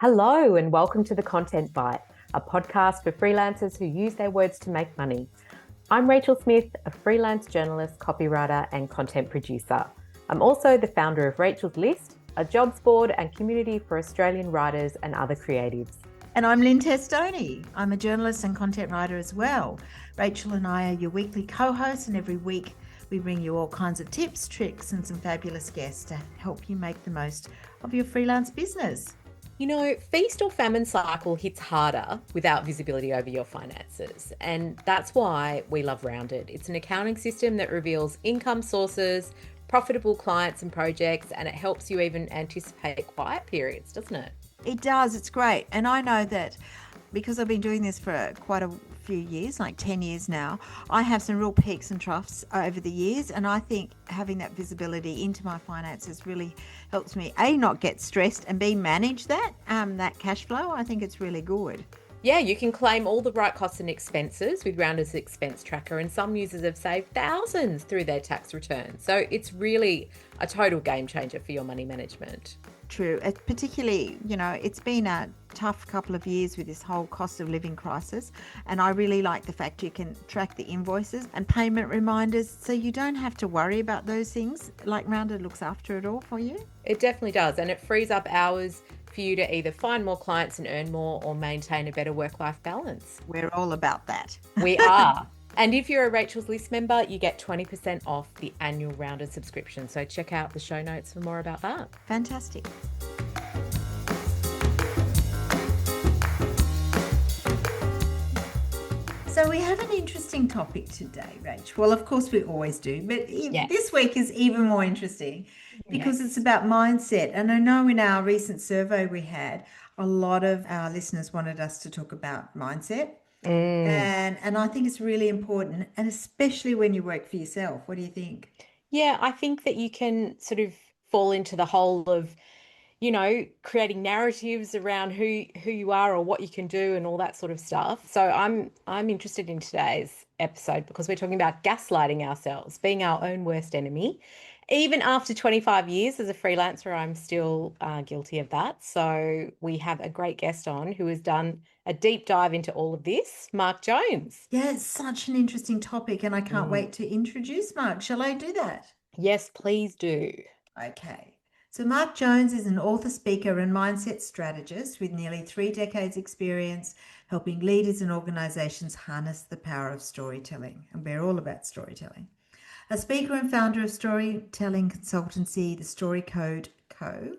Hello, and welcome to the Content Bite, a podcast for freelancers who use their words to make money. I'm Rachel Smith, a freelance journalist, copywriter, and content producer. I'm also the founder of Rachel's List, a jobs board and community for Australian writers and other creatives. And I'm Lynne Testoni. I'm a journalist and content writer as well. Rachel and I are your weekly co-hosts, and every week we bring you all kinds of tips, tricks, and some fabulous guests to help you make the most of your freelance business. You know, feast or famine cycle hits harder without visibility over your finances. And that's why we love Rounded. It's an accounting system that reveals income sources, profitable clients and projects, and it helps you even anticipate quiet periods, doesn't it? It does. It's great. And I know that because I've been doing this for quite a few years, like 10 years now, I have some real peaks and troughs over the years. And I think having that visibility into my finances really helps me, A, not get stressed, and B, manage that cash flow. I think it's really good. Yeah, you can claim all the right costs and expenses with Rounders Expense Tracker, and some users have saved thousands through their tax return. So it's really a total game changer for your money management. True. Particularly, it's been a tough couple of years with this whole cost of living crisis. And I really like the fact you can track the invoices and payment reminders so you don't have to worry about those things. Like Rounded looks after it all for you. It definitely does. And it frees up hours for you to either find more clients and earn more or maintain a better work-life balance. We're all about that. We are. And if you're a Rachel's List member, you get 20% off the annual Rounded subscription. So check out the show notes for more about that. Fantastic. So we have an interesting topic today, Rach. Well, of course we always do, but This week is even more interesting because It's about mindset. And I know in our recent survey we had, a lot of our listeners wanted us to talk about mindset. And I think it's really important, and especially when you work for yourself. What do you think? Yeah, I think that you can sort of fall into the hole of, creating narratives around who you are or what you can do and all that sort of stuff. So I'm interested in today's episode because we're talking about gaslighting ourselves, being our own worst enemy. Even after 25 years as a freelancer, I'm still guilty of that. So we have a great guest on who has done a deep dive into all of this, Mark Jones. Yeah, it's such an interesting topic, and I can't wait to introduce Mark. Shall I do that? Yes, please do. Okay. So Mark Jones is an author, speaker, and mindset strategist with nearly 3 decades experience helping leaders and organizations harness the power of storytelling. And we're all about storytelling. A speaker and founder of storytelling consultancy, The Story Code Co.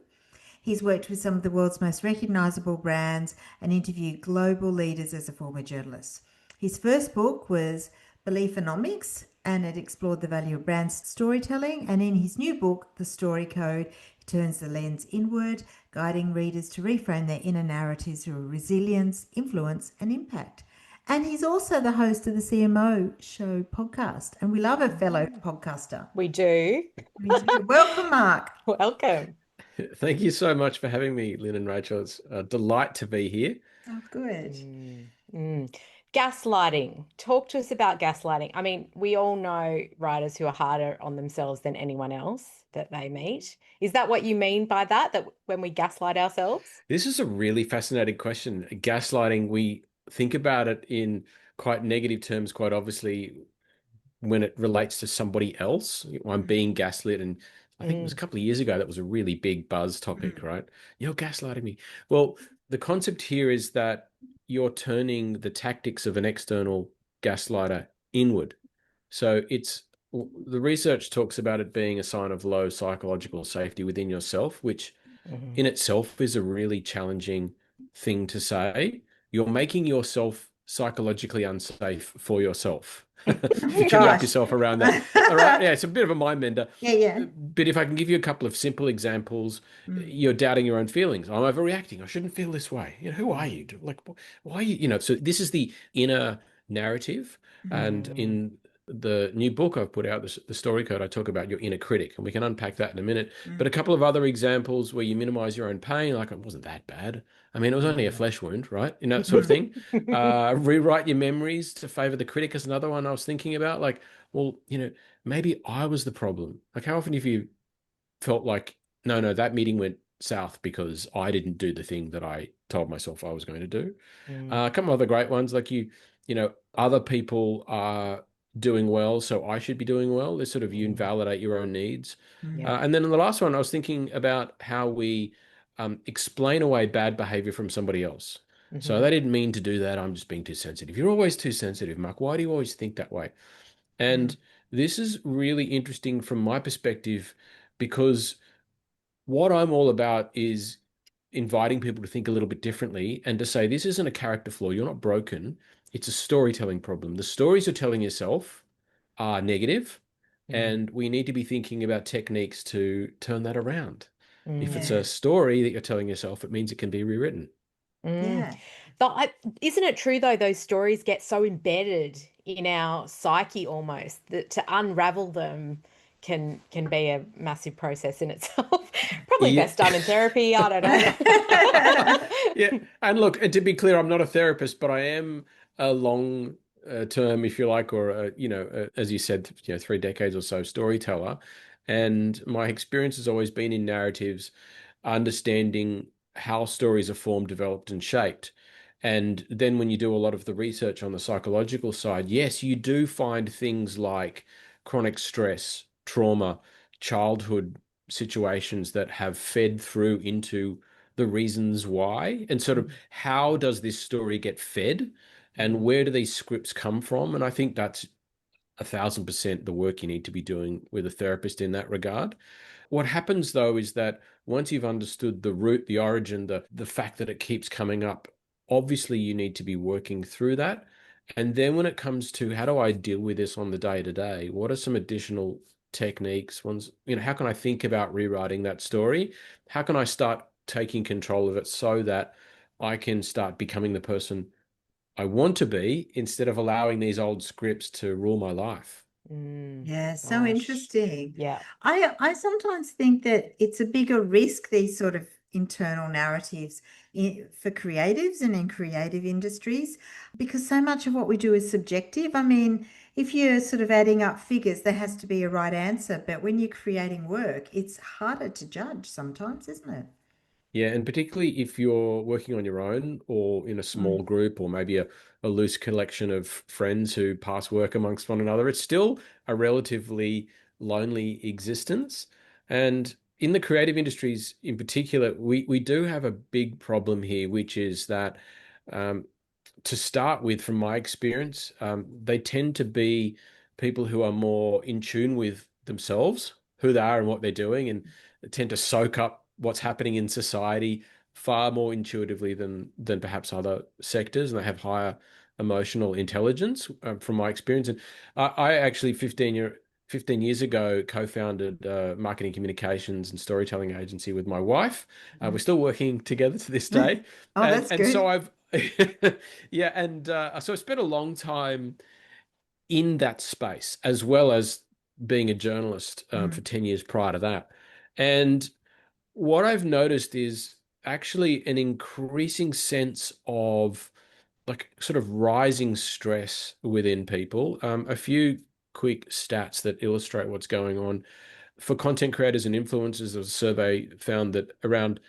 He's worked with some of the world's most recognizable brands and interviewed global leaders as a former journalist. His first book was Beliefonomics, and it explored the value of brand storytelling. And in his new book, The Story Code, he turns the lens inward, guiding readers to reframe their inner narratives through resilience, influence, and impact. And he's also the host of the CMO Show podcast. And we love a fellow podcaster. We do. Welcome, Mark. Welcome. Thank you so much for having me, Lynn and Rachel. It's a delight to be here. Oh, good. Gaslighting. Talk to us about gaslighting. I mean, we all know writers who are harder on themselves than anyone else that they meet. Is that what you mean by that when we gaslight ourselves? This is a really fascinating question. Gaslighting, we think about it in quite negative terms, quite obviously, when it relates to somebody else. I'm being gaslit, and I think it was a couple of years ago that was a really big buzz topic, right? You're gaslighting me. Well, the concept here is that you're turning the tactics of an external gaslighter inward. So the research talks about it being a sign of low psychological safety within yourself, which in itself is a really challenging thing to say. You're making yourself psychologically unsafe for yourself. If you wrap yourself around that. All right. Yeah, it's a bit of a mind bender. Yeah. But if I can give you a couple of simple examples, you're doubting your own feelings. I'm overreacting. I shouldn't feel this way. Who are you? Like, why are you? So this is the inner narrative. And in the new book I've put out, the Story Code, I talk about your inner critic, and we can unpack that in a minute. But a couple of other examples where you minimize your own pain, like it wasn't that bad. I mean, it was only a flesh wound, right? That sort of thing. Rewrite your memories to favor the critic is another one I was thinking about. Like, well, maybe I was the problem. Like, how often have you felt like, no, that meeting went south because I didn't do the thing that I told myself I was going to do. Mm. A couple of other great ones, like other people are doing well, so I should be doing well. This sort of you Mm. invalidate your own needs. Yeah. And then in the last one, I was thinking about how we explain away bad behavior from somebody else. So Hmm. they didn't mean to do that. I'm just being too sensitive. You're always too sensitive, Mark. Why do you always think that way? Yeah. And this is really interesting from my perspective because what I'm all about is inviting people to think a little bit differently and to say this isn't a character flaw. You're not broken. It's a storytelling problem. The stories you're telling yourself are negative, Mm. and we need to be thinking about techniques to turn that around. If it's Mm. a Yeah. story that you're telling yourself, it means it can be rewritten. Mm. Yeah. But isn't it true though, those stories get so embedded in our psyche almost that to unravel them can be a massive process in itself. Probably Yeah. best done in therapy. I don't know. Yeah. And look, and to be clear, I'm not a therapist, but I am a long term, if you like, or, as you said, 3 decades or so storyteller. And my experience has always been in narratives, understanding how stories are formed, developed, and shaped. And then when you do a lot of the research on the psychological side, yes, you do find things like chronic stress, trauma, childhood situations that have fed through into the reasons why, and sort of Mm. how does this story get fed, and Mm. where do these scripts come from? And I think that's 1,000% the work you need to be doing with a therapist in that regard. What happens though is that once you've understood the root, the origin, the fact that it keeps coming up, obviously you need to be working through that. And then when it comes to how do I deal with this on the day to day, what are some additional techniques? Ones, how can I think about rewriting that story? How can I start taking control of it so that I can start becoming the person I want to be instead of allowing these old scripts to rule my life? Mm. Yeah, so Gosh. interesting. Yeah. I sometimes think that it's a bigger risk, these sort of internal narratives for creatives and in creative industries, because so much of what we do is subjective. I mean, if you're sort of adding up figures, there has to be a right answer, but when you're creating work, it's harder to judge sometimes, isn't it? Yeah, and particularly if you're working on your own or in a Mm. small group or maybe a loose collection of friends who pass work amongst one another, it's still a relatively lonely existence. And in the creative industries in particular, we do have a big problem here, which is that um, to start with, from my experience, they tend to be people who are more in tune with themselves, who they are and what they're doing, and tend to soak up what's happening in society far more intuitively than perhaps other sectors, and they have higher emotional intelligence, from my experience. And I actually 15 years ago co-founded marketing communications and storytelling agency with my wife. We're Mm. still working together to this day. Oh, And that's and so good. I've yeah, and so I spent a long time in that space, as well as being a journalist for Mm. 10 years prior to that. And what I've noticed is actually an increasing sense of like sort of rising stress within people. A few quick stats that illustrate what's going on for content creators and influencers. A survey found that around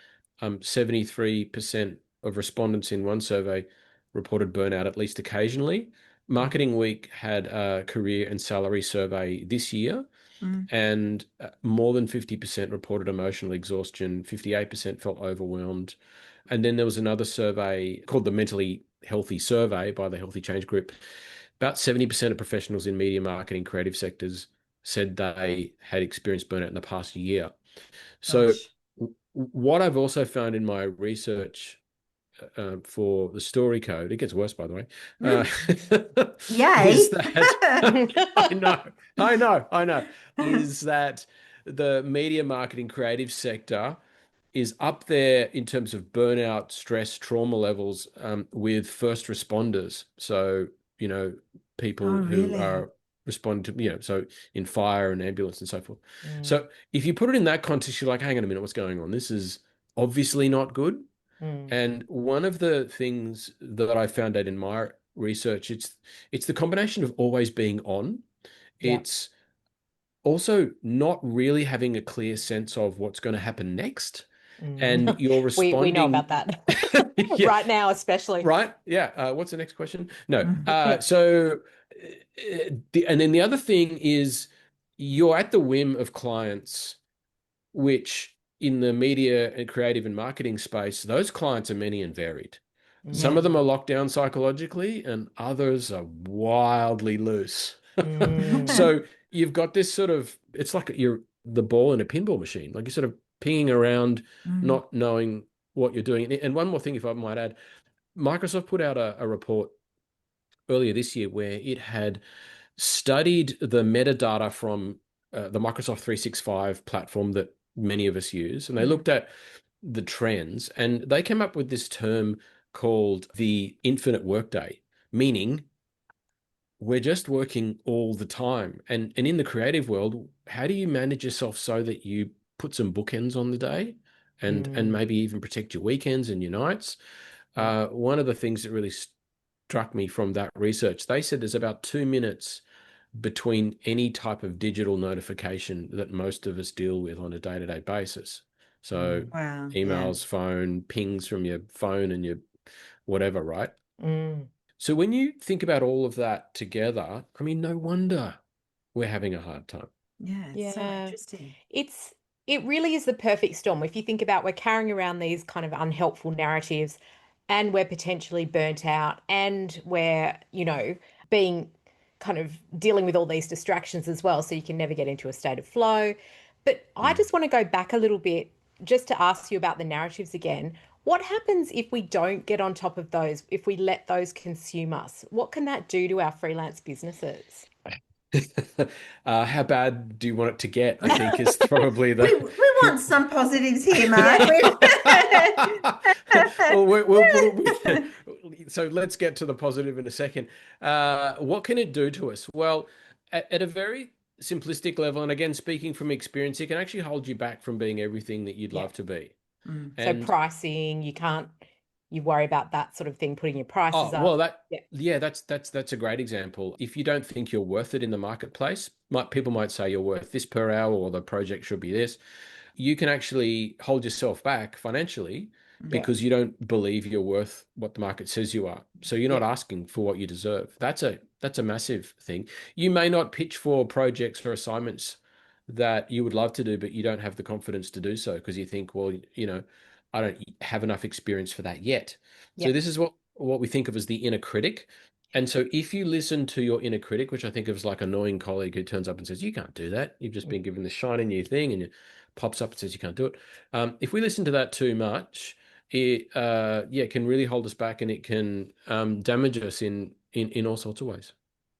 73% of respondents in one survey reported burnout at least occasionally. Mm. Marketing Week had a career and salary survey this year, Mm. and more than 50% reported emotional exhaustion, 58% felt overwhelmed. And then there was another survey called the Mentally Healthy Survey by the Healthy Change Group. About 70% of professionals in media, marketing, creative sectors said they had experienced burnout in the past year. So, Gosh. what I've also found in my research for the story code, it gets worse, by the way, uh, is Yay. that I know, is that the media, marketing, creative sector is up there in terms of burnout, stress, trauma levels with first responders. So, you know, Oh, people who really? are responding to, so in fire and ambulance and so forth. Mm. So if you put it in that context, you're like, hang on a minute, what's going on? This is obviously not good. Mm. And one of the things that I found out in my research, it's the combination of always being on. Yeah. It's also not really having a clear sense of what's going to happen next. and you're We know about responding. that Yeah, right now, especially. right. Yeah. What's the next question? No. Mm. And then the other thing is you're at the whim of clients, which in the media and creative and marketing space, those clients are many and varied. Some of Yeah. them Mm, are locked down psychologically, and others are wildly loose. mm, So you've got this sort of, it's like you're the ball in a pinball machine, like you're sort of pinging around, Mm. not knowing what you're doing. And one more thing, if I might add, Microsoft put out a report earlier this year where it had studied the metadata from the Microsoft 365 platform that many of us use, and they Mm. looked at the trends, and they came up with this term called the infinite workday, meaning we're just working all the time. And in the creative world, how do you manage yourself so that you put some bookends on the day and mm. maybe even protect your weekends and your nights? Yeah. One of the things that really struck me from that research, they said there's about 2 minutes between any type of digital notification that most of us deal with on a day-to-day basis. So Mm, Wow. Yeah. emails, phone, pings from your phone and your whatever, right? mm. So when you think about all of that together, I mean, no wonder we're having a hard time. Yeah. It's so Yeah. interesting. It's it really is the perfect storm. If you think about we're carrying around these kind of unhelpful narratives and we're potentially burnt out and we're, being kind of dealing with all these distractions as well, so you can never get into a state of flow. But I Mm. just want to go back a little bit just to ask you about the narratives again. What happens if we don't get on top of those, if we let those consume us? What can that do to our freelance businesses? How bad do you want it to get? I think is probably We the. want some positives here, Mark. Yeah. Well, so let's get to the positive in a second. What can it do to us? Well, at a very simplistic level, and again, speaking from experience, it can actually hold you back from being everything that you'd Yeah. love to be. Mm. So And pricing, you worry about that sort of thing, putting your prices oh, well, up. Yeah. yeah, that's a great example. If you don't think you're worth it in the marketplace, people might say you're worth this per hour, or the project should be this. You can actually hold yourself back financially Mm. Yeah. because you don't believe you're worth what the market says you are. So you're Yeah. not asking for what you deserve. That's a massive thing. You may not pitch for projects or assignments that you would love to do, but you don't have the confidence to do so because you think, well, I don't have enough experience for that yet. Yeah. So this is what we think of as the inner critic. And so if you listen to your inner critic, which I think of as like an annoying colleague who turns up and says, you can't do that. You've just been given this shiny new thing and it pops up and says you can't do it. If we listen to that too much, it yeah, can really hold us back and it can damage us in all sorts of ways.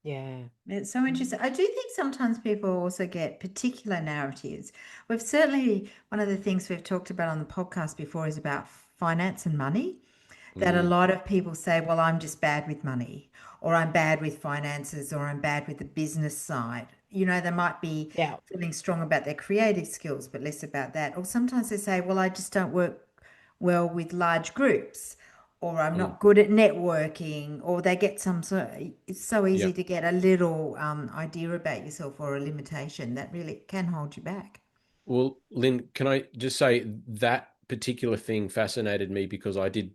Yeah. It's so interesting. I do think sometimes people also get particular narratives. We've certainly, one of the things we've talked about on the podcast before is about finance and money. That a Mm, lot of people say, well, I'm just bad with money, or I'm bad with finances, or I'm bad with the business side. They might be Yeah. feeling strong about their creative skills, but less about that. Or sometimes they say, well, I just don't work well with large groups, or I'm mm, not good at networking, or they get some sort of, it's so yeah. easy to get a little idea about yourself or a limitation that really can hold you back. Well, Lynn, can I just say that particular thing fascinated me because I did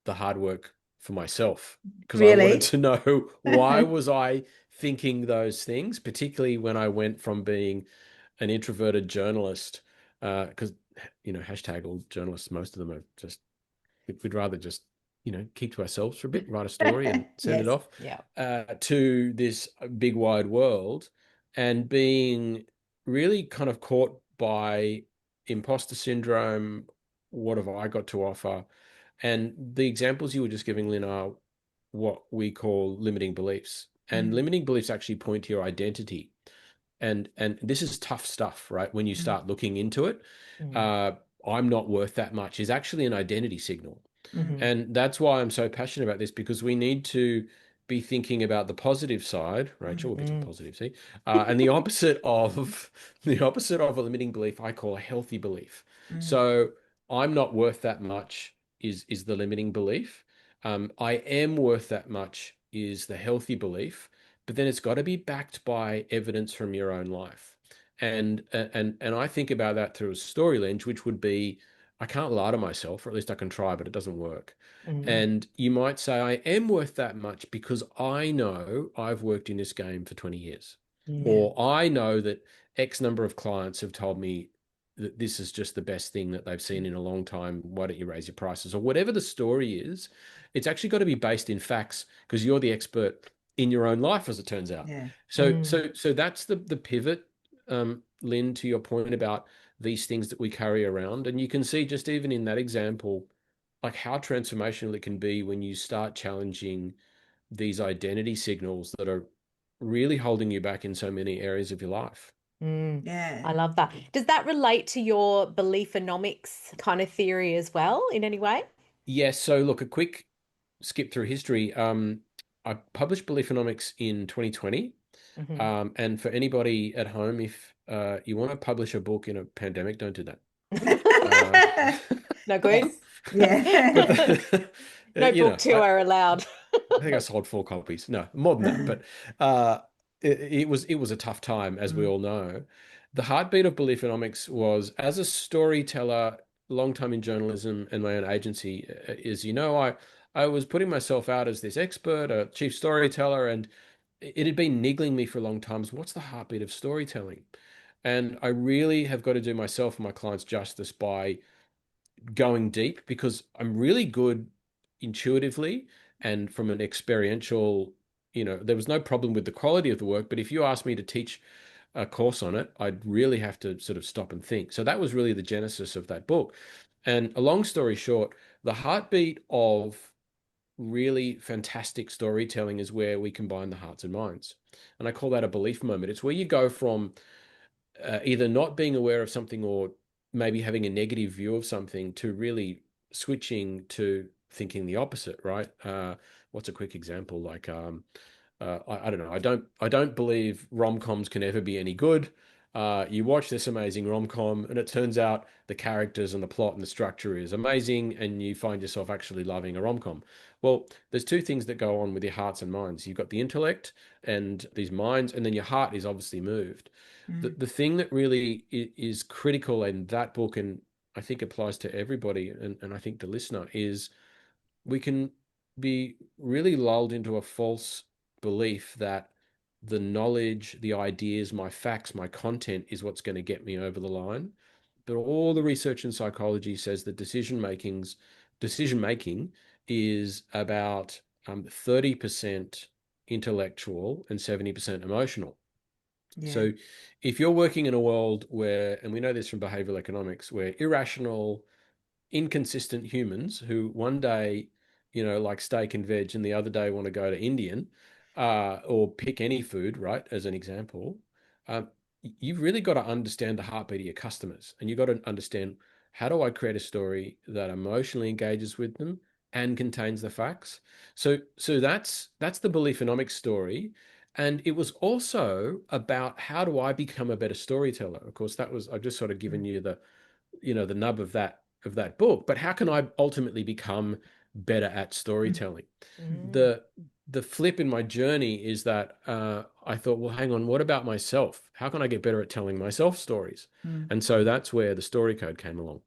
the hard work for myself because I wanted Really? to know why was I thinking those things, particularly when I went from being an introverted journalist, because hashtag all journalists, most of them are just we'd rather just keep to ourselves for a bit, write a story and send it Yes. off Yeah. to this big wide world and being really kind of caught by imposter syndrome. What have I got to offer? And the examples you were just giving, Lynn, are what we call limiting beliefs, and Mm, limiting beliefs actually point to your identity. And this is tough stuff, right? When you mm, start looking into it, Mm, uh, I'm not worth that much is actually an identity signal. mm, hmm And that's why I'm so passionate about this because we need to be thinking about the positive side, Rachel. We'll get to the mm. positive, see, and the opposite of the opposite of a limiting belief, I call a healthy belief. mm, So I'm not worth that much is the limiting belief. I am worth that much is the healthy belief, but then it's got to be backed by evidence from your own life. And I think about that through a story lens, which would be I can't lie to myself, or at least I can try, but it doesn't work. Mm, And you might say, I am worth that much because I know I've worked in this game for 20 years. mm, Yeah. Or I know that X number of clients have told me that this is just the best thing that they've seen in a long time. Why don't you raise your prices? Or whatever the story is, it's actually got to be based in facts because you're the expert in your own life, as it turns out. Yeah. So, mm, so, so that's the pivot, Lynn, to your point about these things that we carry around. And you can see just even in that example, like how transformational it can be when you start challenging these identity signals that are really holding you back in so many areas of your life. mm. Yeah. I love that. Does that relate to your beliefonomics kind of theory as well in any way? Yes, so look, a quick skip through history. I published Beliefonomics in 2020. Hmm. And for anybody at home, if you want to publish a book in a pandemic, don't do that. Uh, No good. Yes. but Yeah. No you book know, tour allowed. I think I sold 4 copies. No, more than that. But uh, it was a tough time, as we Mm, all know. The heartbeat of Beliefonomics was as a storyteller, long time in journalism and my own agency. Is I was putting myself out as this expert, a chief storyteller, and it had been niggling me for a long time. Is what's the heartbeat of storytelling? And I really have got to do myself and my clients justice by going deep because I'm really good intuitively and from an experiential, there was no problem with the quality of the work, but if you asked me to teach a course on it, I'd really have to sort of stop and think. So that was really the genesis of that book. And a long story short, the heartbeat of really fantastic storytelling is where we combine the hearts and minds. And I call that a belief moment. It's where you go from either not being aware of something or maybe having a negative view of something to really switching to thinking the opposite, right? What's a quick example? Like, I don't know. I don't believe rom-coms can ever be any good. You watch this amazing rom-com, and it turns out the characters and the plot and the structure is amazing, and you find yourself actually loving a rom-com. Well, there's two things that go on with your hearts and minds. You've got the intellect and these minds, and then your heart is obviously moved. The mm, the thing that really is critical in that book, and I think applies to everybody, and I think the listener, is we can be really lulled into a false belief that the knowledge, the ideas, my facts, my content is what's going to get me over the line. But all the research in psychology says that decision making is about 30% intellectual and 70% emotional. yeah. So if you're working in a world where, and we know this from behavioral economics, where irrational, inconsistent humans who one day, like steak and veg, and the other day want to go to Indian, or pick any food, right, as an example, um, you've really got to understand the heartbeat of your customers, and you've got to understand how do I create a story that emotionally engages with them and contains the facts. So that's the Beliefonomics story. And it was also about how do I become a better storyteller? Of course, that was I've just sort of given Mm, you the nub of that book, but how can I ultimately become better at mm, storytelling? Mm, The flip in my journey is that I thought, well, hang on, what about myself? How can I get better at telling myself stories? mm. And so that's where the story code came along.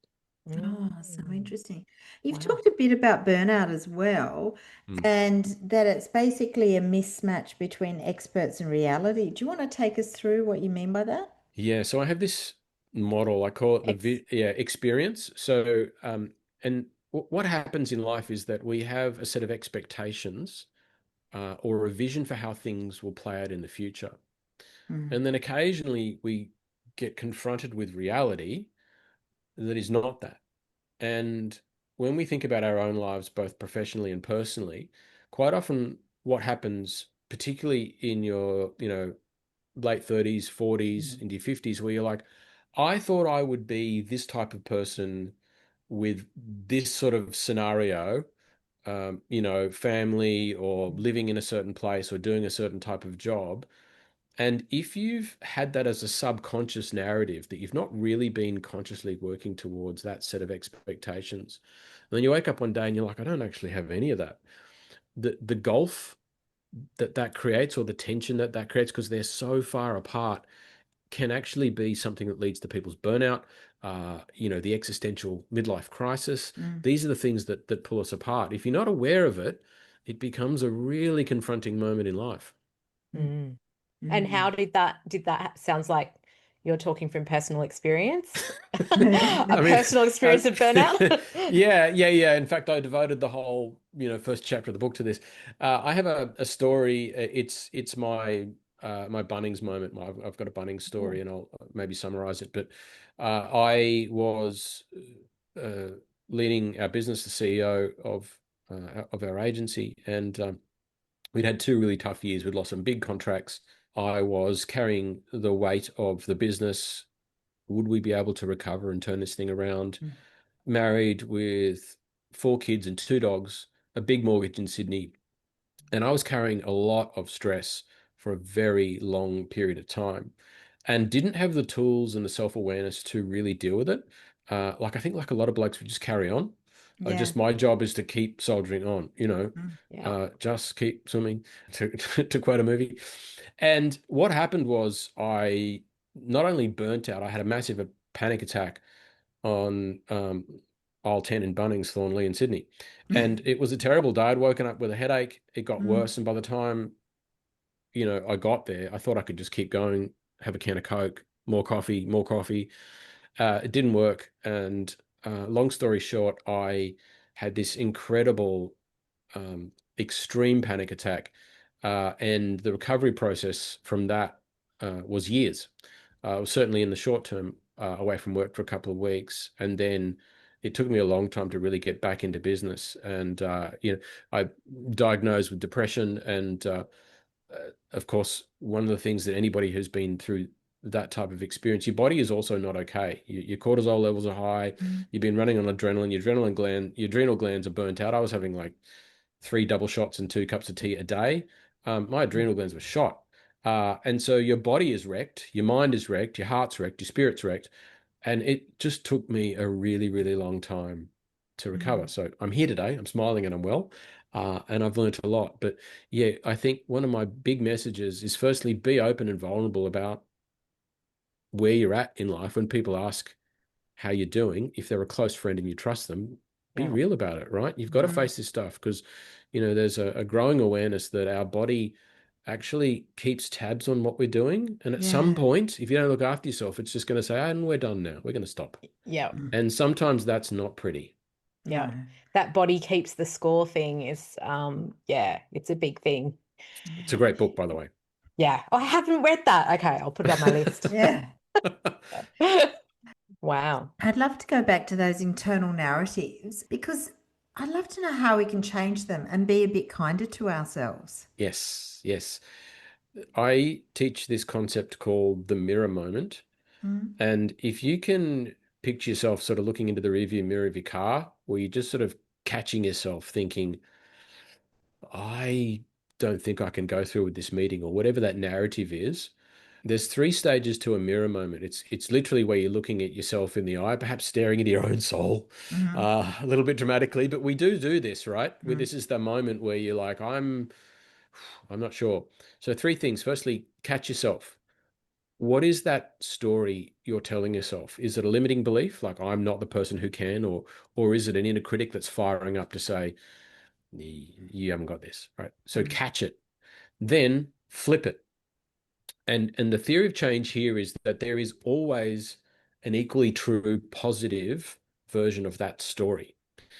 Oh, so mm. interesting. You've Wow. talked a bit about burnout as well, Mm. and that it's basically a mismatch between experts and reality. Do you want to take us through what you mean by that? Yeah, so I have this model. I call it Ex experience. So, and what happens in life is that we have a set of expectations or a vision for how things will play out in the future. Mm, And then occasionally we get confronted with reality that is not that. And when we think about our own lives, both professionally and personally, quite often what happens, particularly in your, late 30s, 40s, mm, into your 50s, where you're like, I thought I would be this type of person with this sort of scenario, family or mm, living in a certain place or doing a certain type of job. And if you've had that as a subconscious narrative that you've not really been consciously working towards that set of expectations, and then you wake up one day and you're like, I don't actually have any of that. The gulf that creates or the tension that creates because they're so far apart can actually be something that leads to people's burnout, the existential midlife crisis. Mm. These are the things that pull us apart. If you're not aware of it, it becomes a really confronting moment in life. Mm. And how Mm. did that sounds like you're talking from personal experience? A I mean, personal experience of burnout? yeah. In fact, I devoted the whole, first chapter of the book to this. I have a story. It's my Bunnings moment. I've got a Bunnings story, Ooh. and I'll maybe summarize it. But I was uh, leading our business, the CEO of our agency, and we'd had 2 really tough years. We'd lost some big contracts. I was carrying the weight of the business. Would we be able to recover and turn this thing around? Mm. Married with 4 kids and 2 dogs, a big mortgage in Sydney. And I was carrying a lot of stress for a very long period of time and didn't have the tools and the self-awareness to really deal with it. I think like a lot of blokes would just carry on. Yeah. Just my job is to keep soldiering on, Mm. Yeah. just keep swimming, to, to quote a movie. And what happened was I not only burnt out, I had a massive panic attack on aisle 10 in Bunnings, Thornley in Sydney. And it was a terrible day. I'd woken up with a headache. It got Mm. worse. And by the time, I got there, I thought I could just keep going, have a can of Coke, more coffee, more coffee. It didn't work. And long story short, I had this incredible, extreme panic attack. And the recovery process from that was years. Certainly in the short term, away from work for a couple of weeks. And then it took me a long time to really get back into business. And, I diagnosed with depression. And of course, one of the things that anybody who's been through that type of experience, your body is also not okay. Your cortisol levels are high. Mm. You've been running on adrenaline. Your adrenal glands are burnt out. I was having like 3 double shots and 2 cups of tea a day. My adrenal glands were shot. And so your body is wrecked, your mind is wrecked, your heart's wrecked, your spirit's wrecked. And it just took me a really, really long time to recover. Mm. So I'm here today, I'm smiling and I'm well. And I've learned a lot. But yeah, I think one of my big messages is firstly, be open and vulnerable about where you're at in life. When people ask how you're doing, if they're a close friend and you trust them, be Yeah. real about it, right? You've got to Mm. face this stuff because, there's a growing awareness that our body actually keeps tabs on what we're doing. And at some Yeah. point, if you don't look after yourself, it's just going to say, and we're done now. We're going to stop. Yeah. Mm. And sometimes that's not pretty. Yeah. No. That body keeps the score thing is yeah, it's a big thing. It's a great book, by the way. Yeah. Oh, I haven't read that. Okay, I'll put it on my list. Yeah. Wow. I'd love to go back to those internal narratives because I'd love to know how we can change them and be a bit kinder to ourselves. Yes, yes. I teach this concept called the mirror moment. Mm. And if you can picture yourself sort of looking into the rearview mirror of your car, where you're just sort of catching yourself thinking, I don't think I can go through with this meeting, or whatever that narrative is. There's 3 stages to a mirror moment. It's literally where you're looking at yourself in the eye, perhaps staring into your own soul, Mm. a little bit dramatically, but we do this, right? Where Mm. this is the moment where you're like, I'm not sure. So 3 things. Firstly, catch yourself. What is that story you're telling yourself? Is it a limiting belief, like I'm not the person who can, or is it an inner critic that's firing up to say, you haven't got this, right? So Mm. catch it, then flip it. And the theory of change here is that there is always an equally true positive version of that story.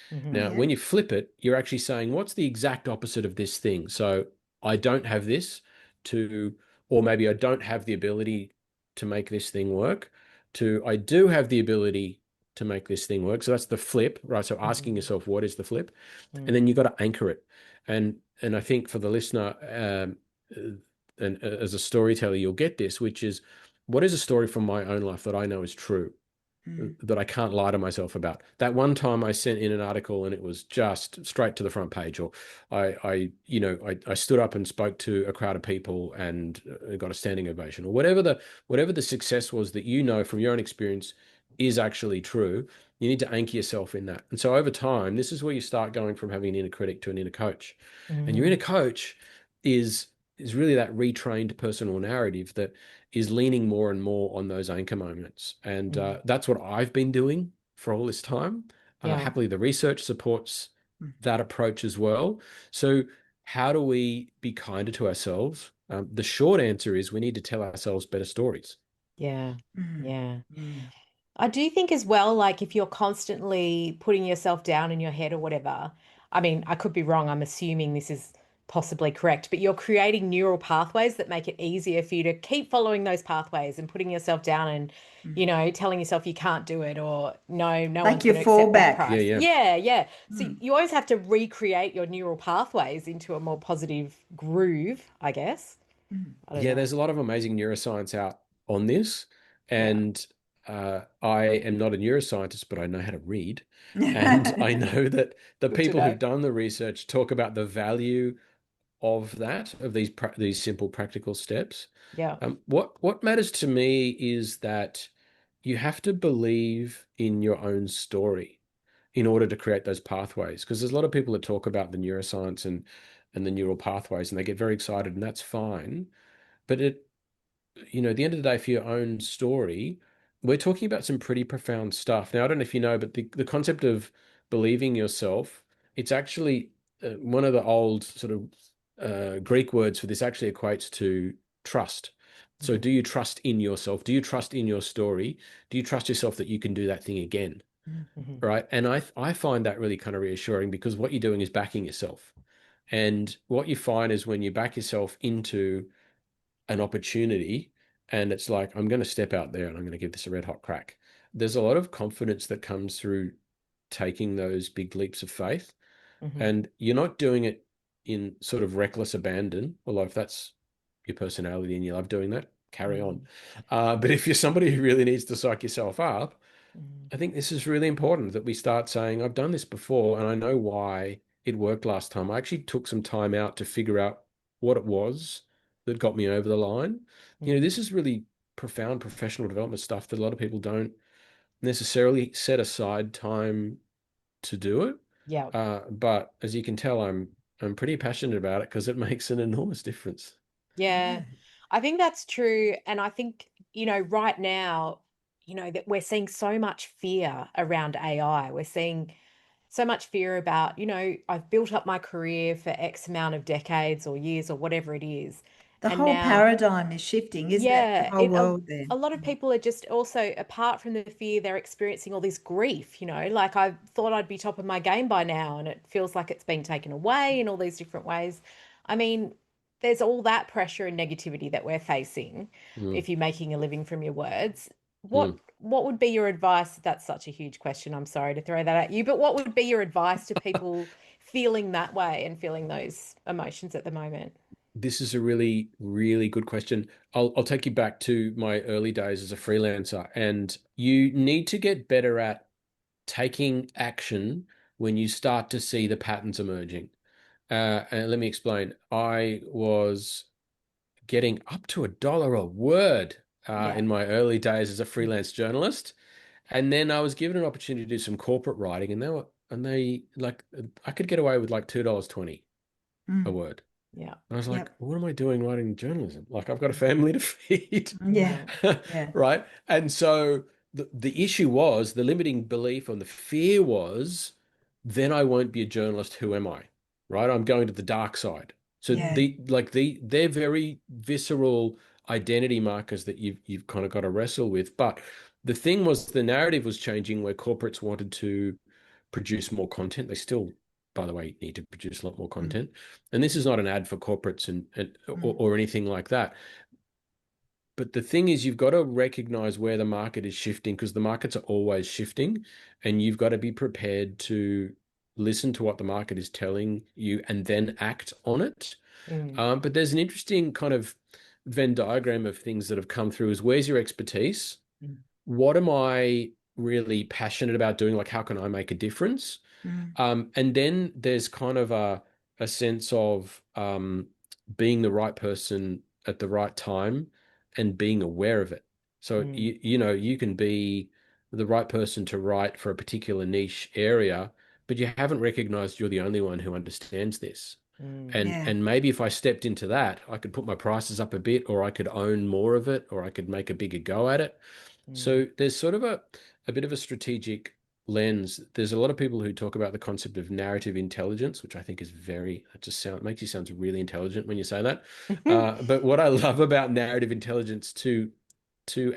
Hmm. Now, Yeah. when you flip it, you're actually saying, what's the exact opposite of this thing? So I don't have this to, or maybe I don't have the ability to make this thing work, to I do have the ability to make this thing work. So that's the flip, right? So asking Mm. yourself, what is the flip? And then Mm. you've got to anchor it. And I think for the listener, and as a storyteller, you'll get this, which is, what is a story from my own life that I know is true, Mm. that I can't lie to myself about? That one time I sent in an article and it was just straight to the front page, or I stood up and spoke to a crowd of people and got a standing ovation, or whatever the success was that from your own experience is actually true. You need to anchor yourself in that. And so over time, this is where you start going from having an inner critic to an inner coach. And your inner Mm. coach is really that retrained personal narrative that is leaning more and more on those anchor moments. And Mm. that's what I've been doing for all this time. Yeah. Happily, the research supports Mm. that approach as well. So, how do we be kinder to ourselves? The short answer is we need to tell ourselves better stories. Yeah. Mm. Yeah. Mm. I do think as well, like if you're constantly putting yourself down in your head or whatever, I mean, I could be wrong. I'm assuming this is possibly correct, but you're creating neural pathways that make it easier for you to keep following those pathways and putting yourself down and, Mm. you know, telling yourself you can't do it or no, no Like one's your going to accept that fallback. Yeah, price. yeah. Yeah, yeah. So Mm. you always have to recreate your neural pathways into a more positive groove, I guess. Mm. I don't Yeah, know. there's a lot of amazing neuroscience out on this. Yeah. And I am not a neuroscientist, but I know how to read. And I know that the Good to people know. who've done the research talk about the value of that, of these simple practical steps. Yeah. What matters to me is that you have to believe in your own story in order to create those pathways. Because there's a lot of people that talk about the neuroscience and the neural pathways, and they get very excited, and that's fine. But at the end of the day, for your own story, we're talking about some pretty profound stuff. Now, I don't know if you know, but the concept of believing yourself, it's actually one of the old sort of Greek words for this actually equates to trust. So, Mhm. do you trust in yourself? Do you trust in your story? Do you trust yourself that you can do that thing again? Mhm. Right. And I find that really kind of reassuring because what you're doing is backing yourself. And what you find is when you back yourself into an opportunity and it's like, I'm going to step out there and I'm going to give this a red hot crack. There's a lot of confidence that comes through taking those big leaps of faith. Mhm. And you're not doing it in sort of reckless abandon, although if that's your personality and you love doing that, carry on. Mhm. But if you're somebody who really needs to psych yourself up, Mhm. I think this is really important that we start saying, I've done this before and I know why it worked last time. I actually took some time out to figure out what it was that got me over the line. Mhm. This is really profound professional development stuff that a lot of people don't necessarily set aside time to do it. Yeah. But as you can tell, I'm pretty passionate about it because it makes an enormous difference. Yeah, Yeah. I think that's true. And I think, right now, that we're seeing so much fear around AI. We're seeing so much fear about, I've built up my career for X amount of decades or years or whatever it is. The And whole now paradigm is shifting, isn't it? The yeah, whole world there. a lot of people are just also, apart from the fear, they're experiencing all this grief, like I thought I'd be top of my game by now, and it feels like it's been taken away in all these different ways. I mean, there's all that pressure and negativity that we're facing Mm, if you're making a living from your words. mm. What would be your advice? That's such a huge question. I'm sorry to throw that at you, but what would be your advice to people feeling that way and feeling those emotions at the moment? This is a really, really good question. I'll take you back to my early days as a freelancer, and you need to get better at taking action when you start to see the patterns emerging. And let me explain. I was getting up to $1 a word Yeah. in my early days as a Mm. freelance journalist, and then I was given an opportunity to do some corporate writing, and they like I could get away with like $2.20 a Mm. word. Yeah. I was like, Yep. what am I doing writing journalism? Like, I've got a family to feed, Yeah. Yeah. Yeah. right? And so the issue was the limiting belief and the fear was, then I won't be a journalist. Who am I? Right? I'm going to the dark side. So Yeah. they're very visceral identity markers that you've kind of got to wrestle with. But the thing was, the narrative was changing where corporates wanted to produce more content. They still, by the way, need to produce a lot more Mm. content. And this is not an ad for corporates and Mm. or anything like that. But the thing is, you've got to recognize where the market is shifting because the markets are always shifting, and you've got to be prepared to listen to what the market is telling you and then act on it. Mm, But there's an interesting kind of Venn diagram of things that have come through is where's your expertise? mm, What am I really passionate about doing? Like, how can I make a difference? Mm. And then there's kind of a sense of being the right person at the right time and being aware of it. So mm, you can be the right person to write for a particular niche area, but you haven't recognized you're the only one who understands this. Mm. Yeah. And maybe if I stepped into that, I could put my prices up a bit, or I could own more of it, or I could make a bigger go at it. Mm. So there's sort of a bit of a strategic lens. There's a lot of people who talk about the concept of narrative intelligence, which I think is very, it just makes you sound really intelligent when you say that. But what I love about narrative intelligence to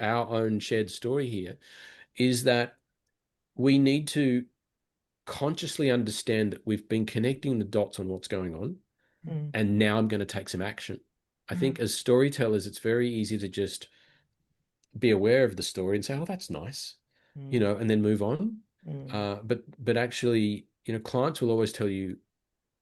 our own shared story here is that we need to consciously understand that we've been connecting the dots on what's going on, Mm. and now I'm going to take some action. I Mm. think as storytellers, it's very easy to just be aware of the story and say, "Oh, that's nice," Mm. and then move on. Mm. But actually, clients will always tell you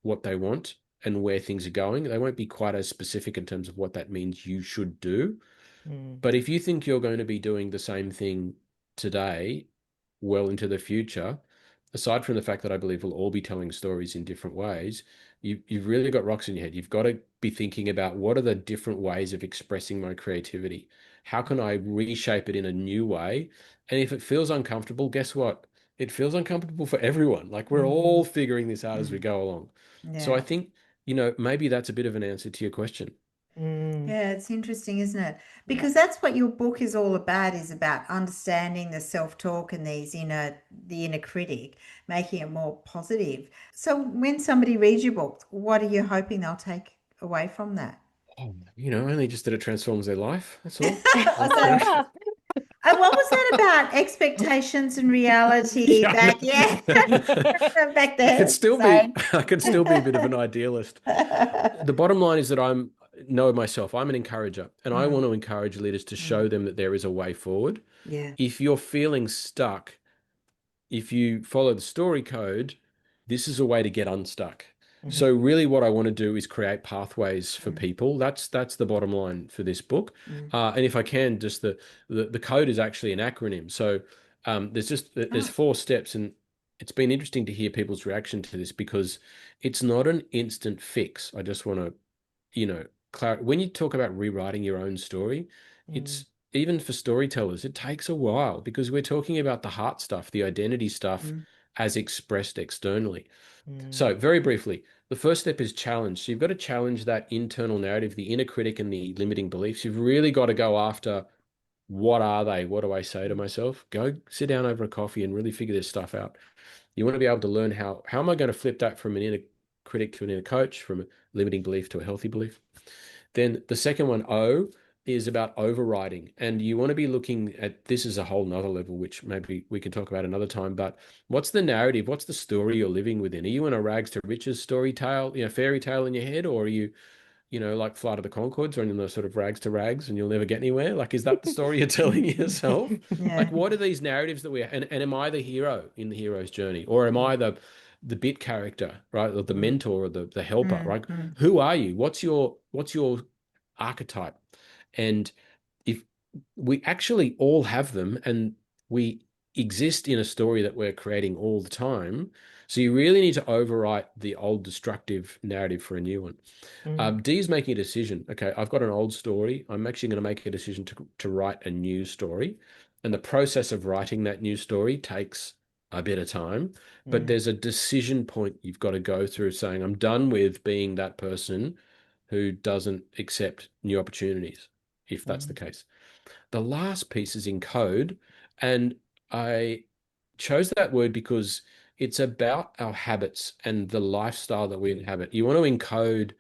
what they want and where things are going. They won't be quite as specific in terms of what that means you should do. Mm. But if you think you're going to be doing the same thing today, well into the future, aside from the fact that I believe we'll all be telling stories in different ways, you've really got rocks in your head. You've got to be thinking about what are the different ways of expressing my creativity? How can I reshape it in a new way? And if it feels uncomfortable, guess what? It feels uncomfortable for everyone. Like we're Mm. all figuring this out as we Mm. go along. So I Yeah. think, maybe that's a bit of an answer to your question. Mm. Yeah, it's interesting, isn't it? Yeah. Because that's what your book is about understanding the self-talk and the inner critic, making it more positive. So when somebody reads your book, what are you hoping they'll take away from that? Oh, only just that it transforms their life. That's all. Was that, what was that about? Expectations and reality Yeah, back, yeah, back there. Same. I could still be a bit of an idealist. The bottom line is that know myself, I'm an encourager, and I Mm. want to encourage leaders to Mm. show them that there is a way forward. Yeah. If you're feeling stuck, if you follow the story code, this is a way to get unstuck. Mhm. So really what I want to do is create pathways for Mm. people. That's the bottom line for this book. Mm. And if I can, just the code is actually an acronym. So there's Oh. 4 steps, and it's been interesting to hear people's reaction to this because it's not an instant fix. I just want to, when you talk about rewriting your own story, Mm. it's even for storytellers, it takes a while because we're talking about the heart stuff, the identity stuff Mm. as expressed externally. Mm. So, very briefly, the first step is challenge. So, you've got to challenge that internal narrative, the inner critic and the limiting beliefs. You've really got to go after what are they? What do I say to myself? Go sit down over a coffee and really figure this stuff out. You want to be able to learn how am I going to flip that from an inner critic to an inner coach, from a limiting belief to a healthy belief? Then the second one, O, is about overriding. And you want to be looking at this as a whole nother level, which maybe we can talk about another time. But what's the narrative? What's the story you're living within? Are you in a rags to riches story tale, fairy tale in your head, or are you, like Flight of the Conchords, or in the sort of rags to rags and you'll never get anywhere? Like, is that the story you're telling yourself? Yeah. Like, what are these narratives that and am I the hero in the hero's journey? Or am I the bit character, right? Or the Mm. mentor or the helper, Mm. right? Mm. Who are you? What's your archetype? And if we actually all have them and we exist in a story that we're creating all the time, so you really need to overwrite the old destructive narrative for a new one. Mm. D is making a decision. Okay, I've got an old story. I'm actually going to make a decision to write a new story. And the process of writing that new story takes a bit of time. But Mm. there's a decision point you've got to go through saying, I'm done with being that person who doesn't accept new opportunities, if that's the Mm. case. The last piece is in code. And I chose that word because it's about our habits and the lifestyle that we inhabit. You want to encode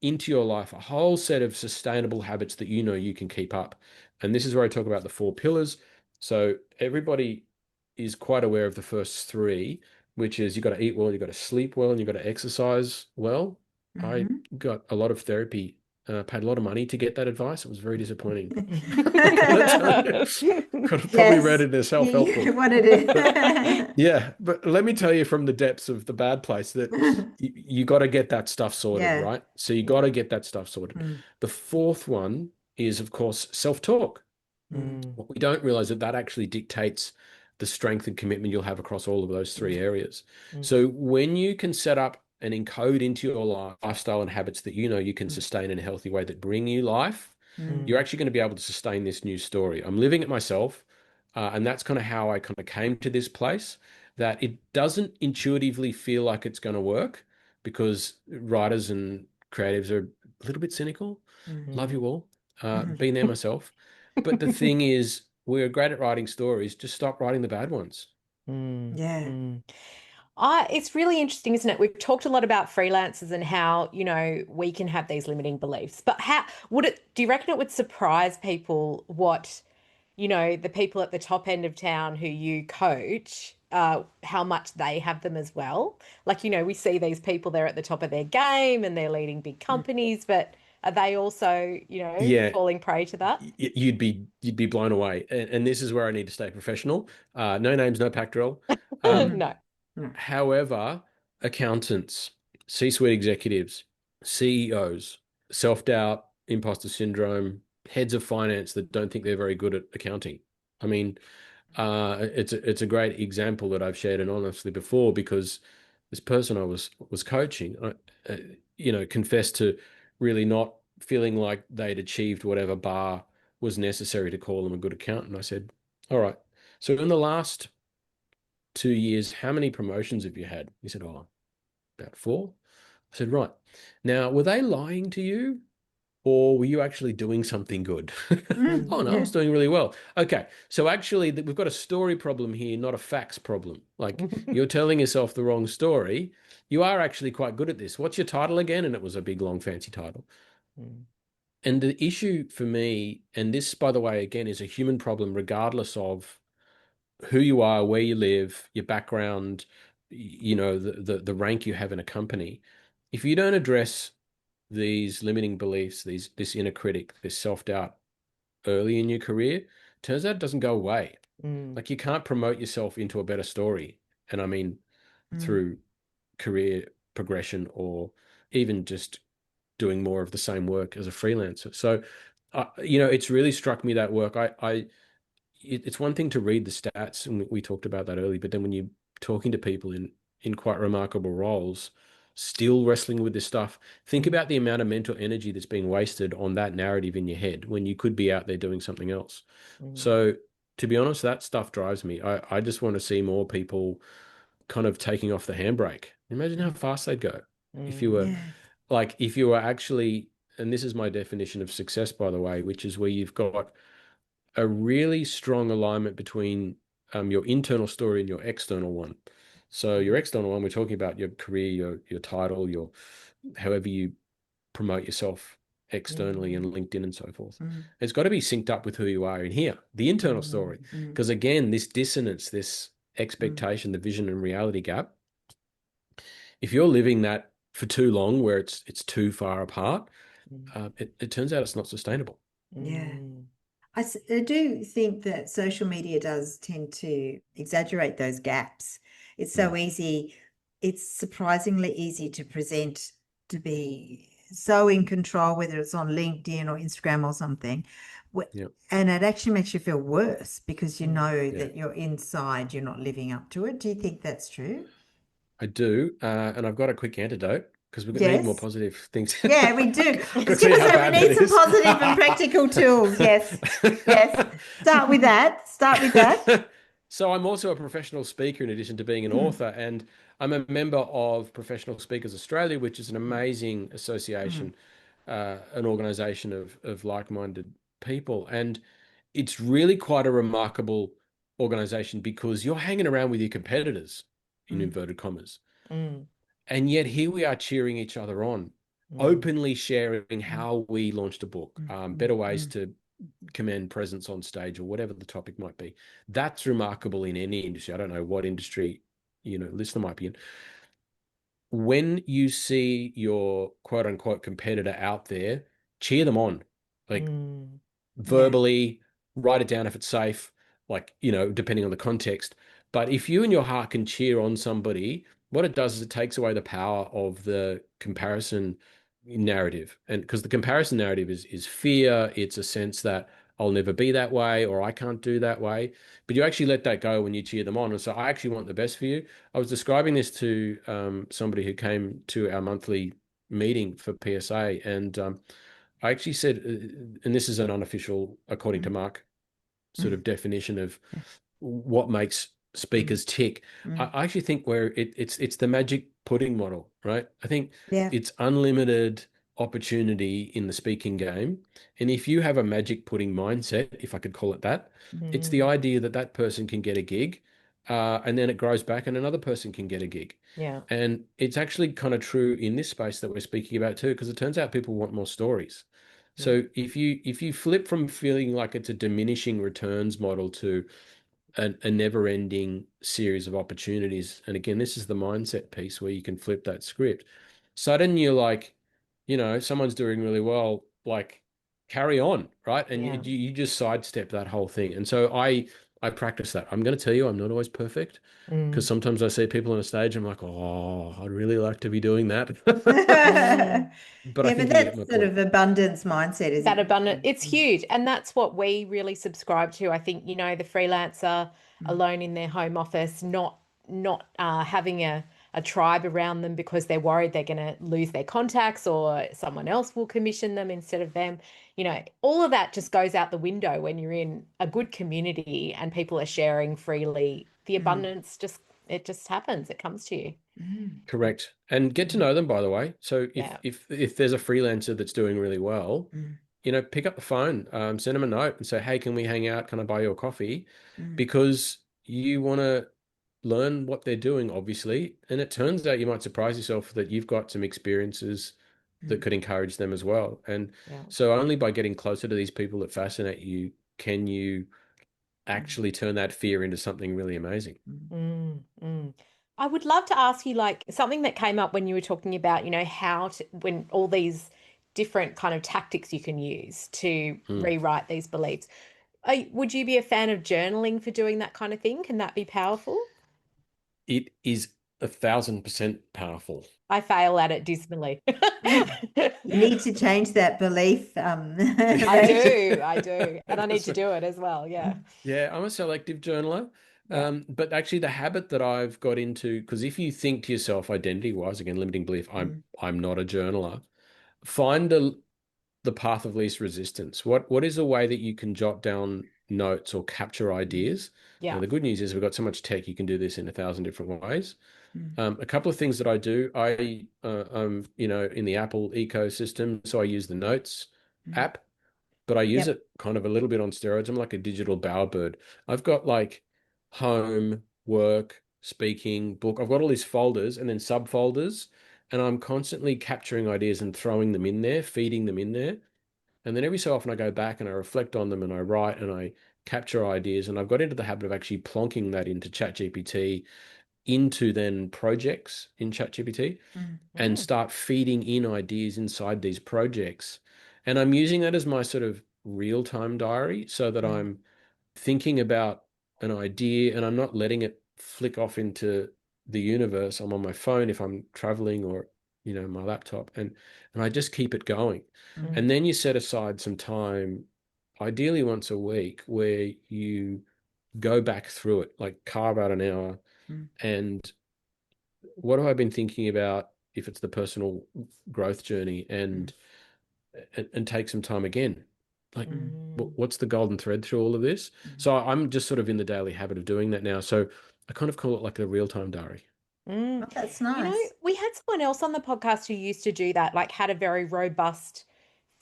into your life a whole set of sustainable habits that you can keep up. And this is where I talk about the 4 pillars. So everybody is quite aware of the first 3, which is you've got to eat well, you've got to sleep well, and you've got to exercise well. I Mhm. got a lot of therapy, paid a lot of money to get that advice. It was very disappointing. Gotta tell you. Could have probably read Yes. it in a self-help Yeah, book. what it But is. yeah, but let me tell you from the depths of the bad place that you got to get that stuff sorted, Yeah. right? So you got Yeah. to get that stuff sorted. Mm. The fourth one is, of course, self-talk. Mm. Mm. What we don't realize that actually dictates the strength and commitment you'll have across all of those 3 areas. Mm. So when you can set up and encode into your lifestyle and habits that you can Mm. sustain in a healthy way that bring you life, Mm. you're Mm. actually going to be able to sustain this new story. I'm living it myself, and that's kind of how I kind of came to this place, that it doesn't intuitively feel like it's going to work, because writers and creatives are a little bit cynical. Love Mm. you all. Mhm. Been there myself. But the thing is, we're great at writing stories. Just stop writing the bad ones. Mm. Yeah. Mm. It's really interesting, isn't it? We've talked a lot about freelancers and how, we can have these limiting beliefs. But how do you reckon it would surprise people what, the people at the top end of town who you coach, how much they have them as well? Like, we see these people, they're at the top of their game and they're leading big companies, but are they also, Yeah, falling prey to that? you'd be blown away. And this is where I need to stay professional. No names, no pactoral. Um, No. No. However, accountants, C-suite executives, CEOs, self-doubt, imposter syndrome, heads of finance that don't think they're very good at accounting. I mean, it's a great example that I've shared anonymously before, because this person I was coaching, confessed to really not feeling like they'd achieved whatever bar was necessary to call them a good accountant. I said, all right, so in the last 2 years, how many promotions have you had? He said, oh, about four. I said, right. Now, were they lying to you, or were you actually doing something good? Oh, no, I Yeah. was doing really well. Okay. So actually, we've got a story problem here, not a facts problem. Like, you're telling yourself the wrong story. You are actually quite good at this. What's your title again? And it was a big, long, fancy title. Mm. And the issue for me, and this, by the way, again, is a human problem, regardless of who you are, where you live, your background, the rank you have in a company. If you don't address these limiting beliefs, this inner critic, this self-doubt early in your career, turns out it doesn't go away. Mm. Like, you can't promote yourself into a better story. And I mean, Mm. through career progression, or even just doing more of the same work as a freelancer. So, it's really struck me, that work. It's one thing to read the stats, and we talked about that earlier, but then when you're talking to people in quite remarkable roles, still wrestling with this stuff, think Mm. about the amount of mental energy that's being wasted on that narrative in your head when you could be out there doing something else. Mm. So, to be honest, that stuff drives me. I just want to see more people kind of taking off the handbrake. Imagine how Mm. fast they'd go if you Mm. were Yeah. if you were actually, and this is my definition of success, by the way, which is where you've got a really strong alignment between your internal story and your external one. So your Mm. external one, we're talking about your career, your title, your however you promote yourself externally Mm. and LinkedIn and so forth. Mm. It's got to be synced up with who you are in here, the internal Mm. story. Mm. Because again, this dissonance, this Mm. expectation, the vision and reality gap, if you're living that for too long, where it's too far apart, Mm. it turns out it's not sustainable. Yeah. Mm. I do think that social media does tend to exaggerate those gaps. It's Mm, so easy, it's surprisingly easy to present to be so in control, whether it's on LinkedIn or Instagram or something. yeah, And it actually makes you feel worse because you Mm. know yeah. that you're inside, you're not living up to it. Do you think that's true? I do, and I've got a quick antidote, because we need more Yes. positive things. Yeah, we do. I To was going see to how say we bad that need some is. positive and practical tools. Yes. Yes. Start with that. Start with that. So I'm also a professional speaker in addition to being an Mm, author, and I'm a member of Professional Speakers Australia, which is an mm, amazing mm, association, an organization of like-minded people. And it's really quite a remarkable organization, because you're hanging around with your competitors, in mm, inverted commas. Mm. And yet here we are cheering each other on, Mm. openly sharing mm, how we launched a book, mm, mm, better ways mm, to command presence on stage, or whatever the topic might be. That's remarkable in any industry. I don't know what industry, listener might be in. When you see your quote unquote competitor out there, cheer them on. Like, Mm. yeah. verbally, write it down if it's safe, like, depending on the context. But if you in your heart can cheer on somebody, what it does is it takes away the power of the comparison narrative. And because the comparison narrative is fear, it's a sense that I'll never be that way, or I can't do that way. But you actually let that go when you cheer them on. And so I actually want the best for you. I was describing this to somebody who came to our monthly meeting for PSA, and I actually said, and this is an unofficial, according to Mm, Mark, sort mm, of definition of yeah. what makes Mm. speakers tick. Mm. I actually think where it's the magic pudding model, right? I think Yeah. it's unlimited opportunity in the speaking game. And if you have a magic pudding mindset, if I could call it that, it's the Mm. idea that that person can get a gig, and then it grows back and another person can get a gig. Yeah. And it's actually kind of true in this space that we're speaking about too, because it turns out people want more stories. Yeah. So if you flip from feeling like it's a diminishing returns model to a never-ending series of opportunities, and again, this is the mindset piece where you can flip that script. Sudden you're like, someone's doing really well, like carry on, right? And Yeah. you just sidestep that whole thing. And so I practice that. I'm going to tell you, I'm not always perfect because Mm. sometimes I see people on a stage, I'm like, oh, I'd really like to be doing that. Yeah, Mm. But I but think you get my that's sort point. of abundance mindset is a That good abundant, thing. it's huge. And that's what we really subscribe to. I think, the freelancer Mm. alone in their home office, not having a tribe around them because they're worried they're going to lose their contacts or someone else will commission them instead of them. All of that just goes out the window when you're in a good community and people are sharing freely. The Mm. abundance it just happens. It comes to you. Mm. Correct. And get to Mm. know them, by the way. So if Yeah. if if there's a freelancer that's doing really well, Mm. pick up the phone, send them a note and say, hey, can we hang out? Can I buy you a coffee? Mm. Because you want to learn what they're doing, obviously. And it turns out you might surprise yourself that you've got some experiences that Mm. could encourage them as well. And Yeah. so only by getting closer to these people that fascinate you can you Mm. actually turn that fear into something really amazing. Mm. Mm, mm. I would love to ask you like something that came up when you were talking about, how to, when all these different kind of tactics you can use to Mm. rewrite these beliefs. Would you be a fan of journaling for doing that kind of thing? Can that be powerful? It is 1,000% powerful. I fail at it dismally. You need to change that belief, I Rachel. do, I do. And I need That's to right. do it as well. Yeah. Yeah, I'm a selective journaler. Yeah. But actually the habit that I've got into, because if you think to yourself identity-wise, again, limiting belief, I'm Mm. I'm not a journaler, find the path of least resistance. What is a way that you can jot down notes or capture Mm. ideas? Now, Yeah. the good news is we've got so much tech, you can do this in 1,000 different ways. Mm. A couple of things that I do, I'm in the Apple ecosystem, so I use the Notes Mm. app, but I use Yep. it kind of a little bit on steroids. I'm like a digital bowerbird. I've got like home, work, speaking, book. I've got all these folders and then subfolders, and I'm constantly capturing ideas and throwing them in there, feeding them in there. And then every so often I go back and I reflect on them and I write and I capture ideas. And I've got into the habit of actually plonking that into ChatGPT, into then projects in ChatGPT, Mm. and Mm, start feeding in ideas inside these projects. And I'm using that as my sort of real-time diary so that Mm. I'm thinking about an idea and I'm not letting it flick off into the universe. I'm on my phone if I'm traveling or, my laptop and I just keep it going. Mm. And mm, then you set aside some time, ideally once a week, where you go back through it, like carve out an hour Mm. and what have I been thinking about if it's the personal growth journey Mm. and take some time again. Like, Mm. mm, what's the golden thread through all of this? Mm. So I'm just sort of in the daily habit of doing that now. So I kind of call it like a real-time diary. mm. Oh, that's You know, nice. we had someone else on the podcast who used to do that, like had a very robust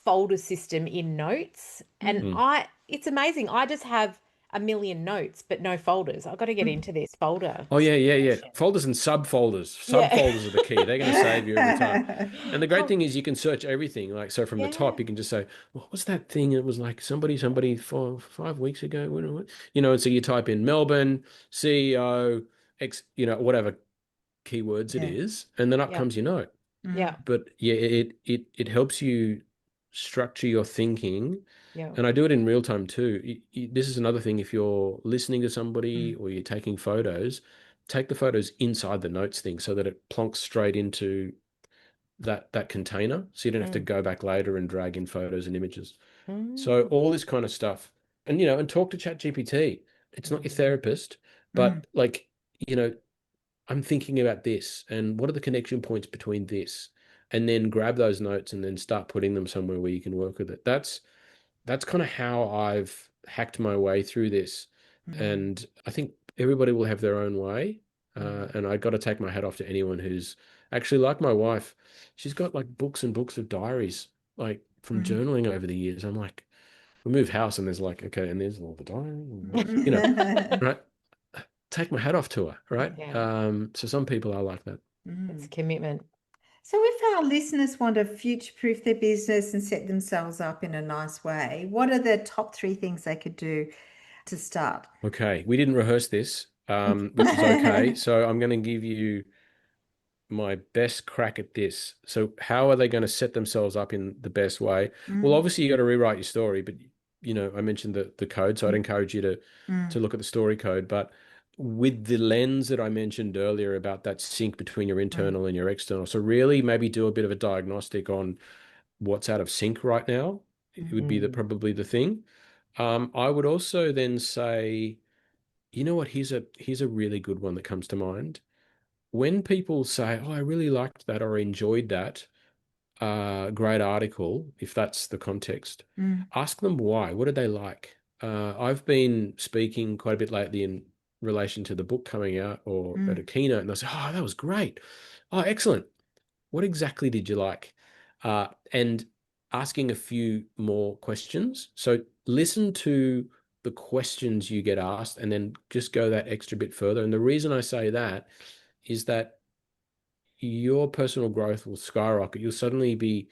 folder system in notes. And Mm. Mm. it's amazing. I just have a million notes, but no folders. I've got to get Mm. into this folder Oh yeah, yeah, yeah. situation. Folders and subfolders. Yeah. Subfolders are the key. They're going to save you every time. And the great Oh, thing is you can search everything. Like so from the top, yeah. you can just say, "What was that thing?" It was like somebody 4 5 weeks ago. And so you type in Melbourne CEO X, whatever keywords it Yeah. is, and then up Yeah. comes your note. Mm. Yeah. But yeah, it helps you structure your thinking, Yeah. and I do it in real time too. This is another thing. If you're listening to somebody Mm. or you're taking photos, take the photos inside the notes thing so that it plonks straight into that container, so you don't have to Mm, go back later and drag in photos and images. So mm, all this kind of stuff, and talk to ChatGPT. It's not your mm, therapist, Mm. but like you know I'm thinking about this and what are the connection points between this? And then grab those notes and then start putting them somewhere where you can work with it. That's kind of how I've hacked my way through this. Mm. And I think everybody will have their own way. And I got to take my hat off to anyone who's actually like my wife. She's got like books and books of diaries, like from Mm. journaling over the years. I'm like, we move house and there's like, okay, and there's all the diary, right? Take my hat off to her, right? Yeah, So some people are like that. it's a commitment. So, if our listeners want to future-proof their business and set themselves up in a nice way, what are the top three things they could do to start? Okay, we didn't rehearse this, which is okay. So I'm going to give you my best crack at this. So how are they going to set themselves up in the best way? Well, Mm, obviously you got to rewrite your story, but I mentioned the code, so I'd encourage you to mm, look at the story code. But with the lens that I mentioned earlier about that sync between your mm, internal and your external, so really maybe do a bit of a diagnostic on what's out of sync right now. It would be Mm, probably the thing. I would also then say, you know what? Here's a really good one that comes to mind. When people say, "Oh, I really liked that," or "enjoyed that," great article, if that's the context, mm, ask them why. What did they like? I've been speaking quite a bit lately in relation to the book coming out or at a mm, keynote, and they'll say, "Oh, that was great. Oh, excellent. What exactly did you like?" And asking a few more questions. So listen to the questions you get asked and then just go that extra bit further. And the reason I say that is that your personal growth will skyrocket. You'll suddenly be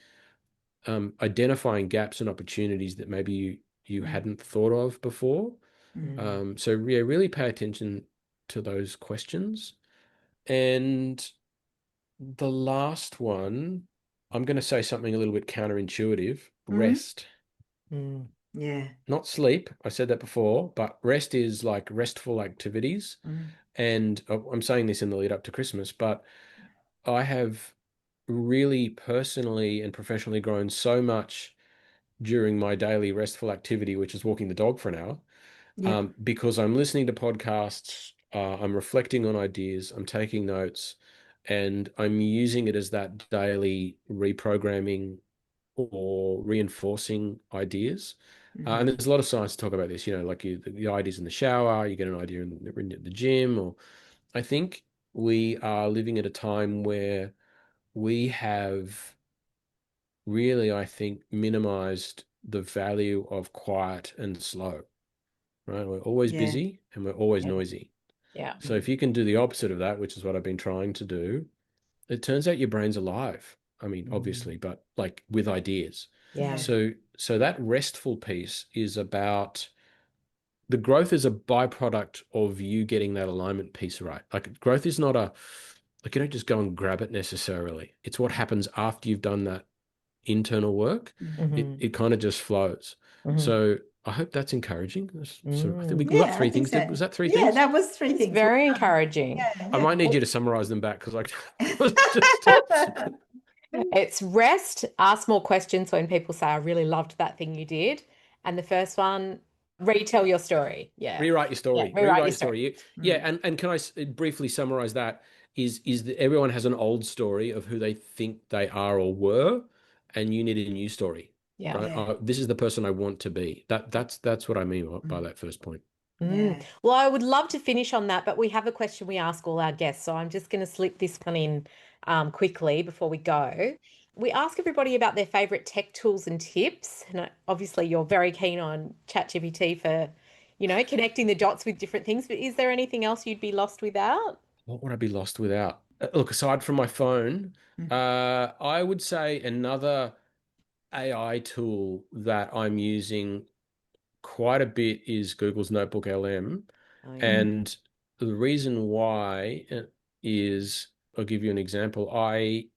identifying gaps and opportunities that maybe you mm, hadn't thought of before. mm, mm, So yeah, really pay attention to those questions. And the last one, I'm going to say something a little bit counterintuitive. mm. Rest, mm, Yeah. not sleep. I said that before, but rest is like restful activities. Mm, And I'm saying this in the lead up to Christmas, but I have really personally and professionally grown so much during my daily restful activity, which is walking the dog for an hour, yep. because I'm listening to podcasts, I'm reflecting on ideas, I'm taking notes, and I'm using it as that daily reprogramming or reinforcing ideas. And Mm, there's a lot of science to talk about this, like the ideas in the shower, you get an idea in the gym, or I think we are living at a time where we have really, I think, minimized the value of quiet and slow, right? We're always yeah. busy and we're always yeah, noisy. yeah, So if you can do the opposite of that, which is what I've been trying to do, it turns out your brain's alive. I mean, mm, obviously, but like with ideas. yeah, Yeah. So that restful piece is about the growth is a byproduct of you getting that alignment piece right. Like growth is not like you don't just go and grab it necessarily. It's what happens after you've done that internal work. Mm. It hmm it kind of just flows. hmm So I hope that's encourage. So I think we got Yeah, I three think things. so. Was that three Yeah, things? that was three It's things. Well very done. encouraging. I Yeah. might need Well, you to summarize them back because I was just it's rest, ask more questions when people say, I really loved that thing you did. And the first one, retell your story. Yeah. rewrite your Yeah. story. Rewrite Rewrite your your story. story. Yeah, Mm, and can I briefly summarize that? Is that everyone has an old story of who they think they are or were, and you need a new story, Yeah. right? yeah. This is the person I want to be. That's what I mean by Mm, that first point. Mm. yeah. Well, I would love to finish on that, but we have a question we ask all our guests. So I'm just going to slip this one in quickly before we go. We ask everybody about their favorite tech tools and tips. And obviously, you're very keen on ChatGPT for, connecting the dots with different things. But is there anything else you'd be lost without? What would I be lost without? Look, aside from my phone, Mm, I would say another AI tool that I'm using quite a bit is Google's Notebook LM. Oh, yeah. mm, And the reason why is, I'll give you an example. I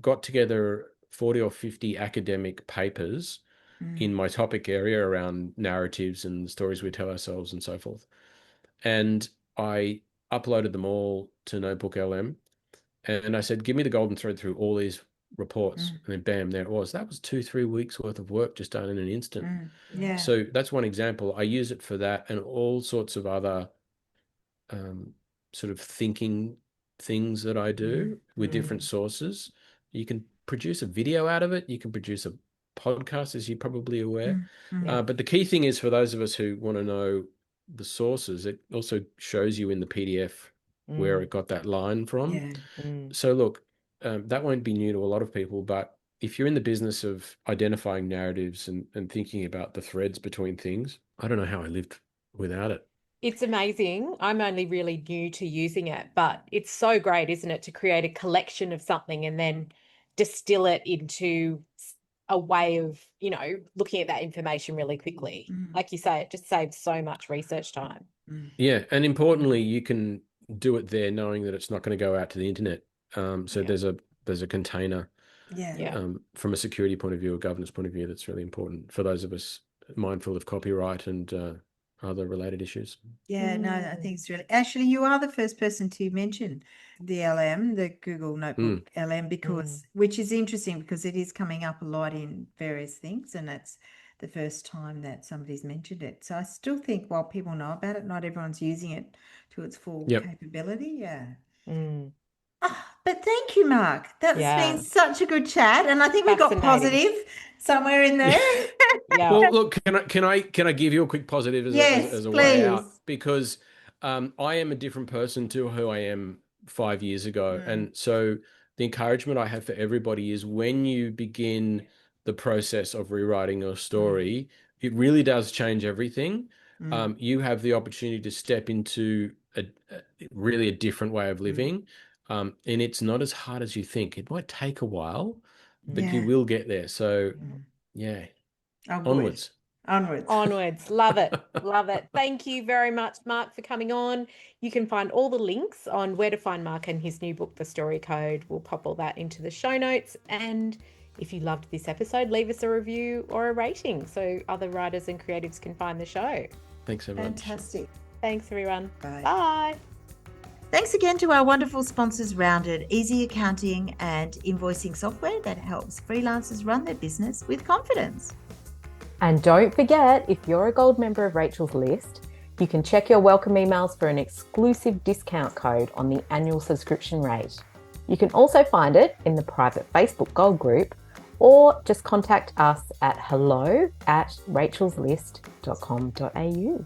got together 40 or 50 academic papers mm, in my topic area around narratives and the stories we tell ourselves and so forth. And I uploaded them all to Notebook LM. And I said, give me the golden thread through all these reports. mm, And then bam, there it was. That was 2, 3 weeks worth of work just done in an instant. mm. Yeah. Yeah. So that's one example. I use it for that and all sorts of other um, sort of thinking things that I Mm, do with mm, different sources. You can produce a video out of it. You can produce a podcast, as you're probably aware. mm, mm, Yeah. But the key thing is for those of us who want to know the sources, it also shows you in the PDF where it got that line from. Yeah. So look, that won't be new to a lot of people, but if you're in the business of identifying narratives and thinking about the threads between things, I don't know how I lived without it. It's amazing. I'm only really new to using it, but it's so great, isn't it, to create a collection of something and then distill it into a way of, looking at that information really quickly. Like you say, it just saves so much research time. Yeah, and importantly, you can do it there knowing that it's not going to go out to the internet. So there's a container Yeah. from a security point of view, a governance point of view, that's really important for those of us mindful of copyright and other related issues. Yeah, no, I think it's really, actually, you are the first person to mention the LM, the Google Notebook LM, because, which is interesting because it is coming up a lot in various things, and that's the first time that somebody's mentioned it. So I still think while people know about it, not everyone's using it to its full capability. Yeah. But thank you, Mark. That's been such a good chat, and I think we got positive somewhere in there. Yeah. Well, look, can I give you a quick positive as a way out? Because I am a different person to who I am 5 years ago, and so the encouragement I have for everybody is when you begin the process of rewriting your story, it really does change everything. You have the opportunity to step into really a different way of living. And it's not as hard as you think. It might take a while, but you will get there. So, yeah, onwards. Onwards. Love it. Love it. Thank you very much, Mark, for coming on. You can find all the links on where to find Mark and his new book, The Story Code. We'll pop all that into the show notes. And if you loved this episode, leave us a review or a rating so other writers and creatives can find the show. Thanks so much. Fantastic. Thanks, everyone. Bye. Bye. Thanks again to our wonderful sponsors, Rounded, easy accounting and invoicing software that helps freelancers run their business with confidence. And don't forget, if you're a gold member of Rachel's List, you can check your welcome emails for an exclusive discount code on the annual subscription rate. You can also find it in the private Facebook Gold group, or just contact us at hello@rachelslist.com.au.